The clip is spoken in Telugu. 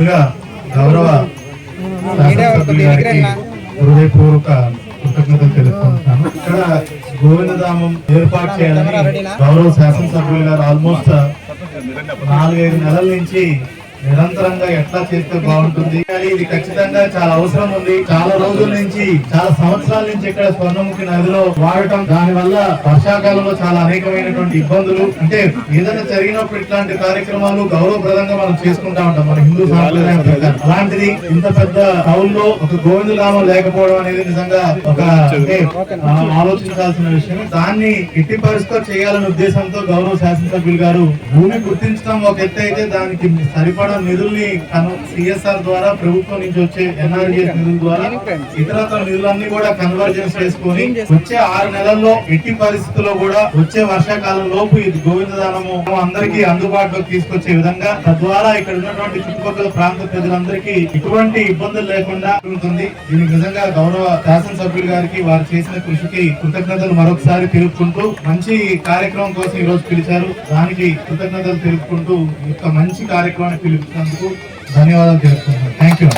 ముందుగా గౌరవ హృదయపూర్వక కృతజ్ఞతలు తెలుపుకుంటున్నాను. ఇక్కడ గోవిందధామం ఏర్పాటు చేయాలని గౌరవ శాసనసభ్యులు గారు ఆల్మోస్ట్ 4-5 నెలల నుంచి నిరంతరంగా ఎట్లా చేస్తే బాగుంటుంది, ఇది ఖచ్చితంగా చాలా అవసరం ఉంది. చాలా రోజుల నుంచి, చాలా సంవత్సరాల నుంచి ఇక్కడ స్వర్ణముఖి నదిలో వాడటం, దాని వల్ల వర్షాకాలంలో చాలా అనేకమైనటువంటి ఇబ్బందులు, అంటే ఏదైనా జరిగినప్పుడు ఇట్లాంటి కార్యక్రమాలు గౌరవప్రదంగా మనం చేసుకుంటా ఉంటాం మన హిందూ సాంప్రదాయం ప్రకారం. అలాంటిది ఇంత పెద్ద టౌన్లో ఒక గోవిందధామం లేకపోవడం అనేది నిజంగా ఒక ఆలోచించాల్సిన విషయం. దాన్ని ఎట్టి పరిస్థితుల్లో చేయాలనే ఉద్దేశంతో గౌరవ శాసనసభ్యులు గారు భూమి గుర్తించడం ఒక ఎత్తు అయితే, దానికి సరిపడా నిధుల్ని సిఎస్ఆర్ ద్వారా, ప్రభుత్వం నుంచి వచ్చే ఎన్ఆర్జీఎస్ నిధుల ద్వారా ఇతరత్ర నిధులన్నీ కూడా కన్వర్జెన్స్ చేసుకుని వచ్చే 6 నెలల్లో ఎట్టి పరిస్థితుల్లో కూడా వచ్చే వర్షాకాలం లోపు ఇది గోవిందధామము అందరికీ అందుబాటులోకి తీసుకొచ్చే విధంగా, తద్వారా ఇక్కడ ఉన్నటువంటి చుట్టుపక్కల ప్రాంత ప్రజలందరికీ ఎటువంటి ఇబ్బందులు లేకుండా ఉంటుంది. దీనికి నిజంగా గౌరవ శాసనసభ్యులు గారికి వారు చేసిన కృషికి కృతజ్ఞతలు మరొకసారి తెలుపుకుంటూ, మంచి కార్యక్రమం కోసం ఈ రోజు పిలిచారు, దానికి కృతజ్ఞతలు తెలుపుకుంటూ, మంచి కార్యక్రమాన్ని పిలిపినందుకు ధన్యవాదాలు తెలుపుతున్నాను. Thank you.